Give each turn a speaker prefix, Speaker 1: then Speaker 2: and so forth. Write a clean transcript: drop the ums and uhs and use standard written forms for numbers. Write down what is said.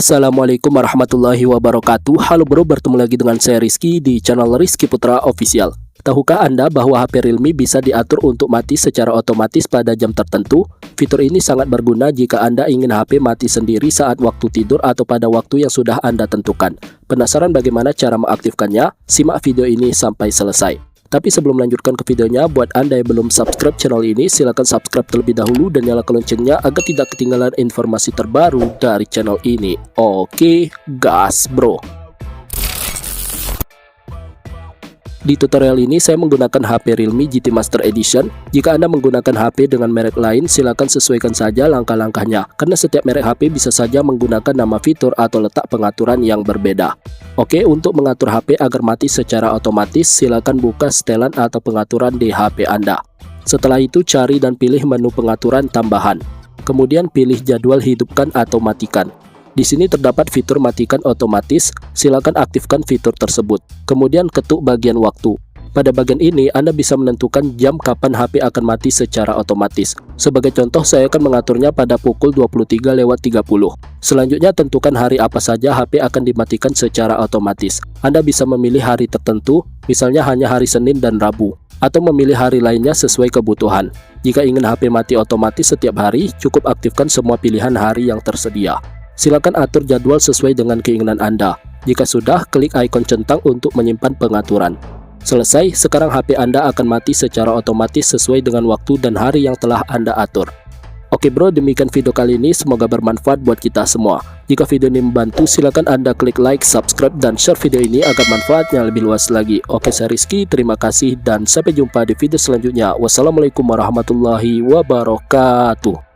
Speaker 1: Assalamualaikum warahmatullahi wabarakatuh. Halo bro, bertemu lagi dengan saya Rizky di channel Rizky Putra Official. Tahukah Anda bahwa HP Realme bisa diatur untuk mati secara otomatis pada jam tertentu? Fitur ini sangat berguna jika Anda ingin HP mati sendiri saat waktu tidur atau pada waktu yang sudah Anda tentukan. Penasaran bagaimana cara mengaktifkannya? Simak video ini sampai selesai. Tapi sebelum melanjutkan ke videonya, buat Anda yang belum subscribe channel ini, silahkan subscribe terlebih dahulu dan nyalakan loncengnya agar tidak ketinggalan informasi terbaru dari channel ini. Oke, gas bro. Di tutorial ini saya menggunakan HP Realme GT Master Edition. Jika Anda menggunakan HP dengan merek lain, silakan sesuaikan saja langkah-langkahnya, karena setiap merek HP bisa saja menggunakan nama fitur atau letak pengaturan yang berbeda. Oke, untuk mengatur HP agar mati secara otomatis, silakan buka setelan atau pengaturan di HP Anda. Setelah itu cari dan pilih menu pengaturan tambahan. Kemudian pilih jadwal hidupkan atau matikan. Di sini terdapat fitur matikan otomatis, silakan aktifkan fitur tersebut. Kemudian ketuk bagian waktu. Pada bagian ini Anda bisa menentukan jam kapan HP akan mati secara otomatis. Sebagai contoh, saya akan mengaturnya pada pukul 23.30. Selanjutnya tentukan hari apa saja HP akan dimatikan secara otomatis. Anda bisa memilih hari tertentu, misalnya hanya hari Senin dan Rabu, atau memilih hari lainnya sesuai kebutuhan. Jika ingin HP mati otomatis setiap hari, cukup aktifkan semua pilihan hari yang tersedia. Silakan atur jadwal sesuai dengan keinginan Anda. Jika sudah, klik ikon centang untuk menyimpan pengaturan. Selesai, sekarang HP Anda akan mati secara otomatis sesuai dengan waktu dan hari yang telah Anda atur. Oke bro, demikian video kali ini, semoga bermanfaat buat kita semua. Jika video ini membantu, silakan Anda klik like, subscribe, dan share video ini agar manfaatnya lebih luas lagi. Oke, saya Rizky, terima kasih dan sampai jumpa di video selanjutnya. Wassalamualaikum warahmatullahi wabarakatuh.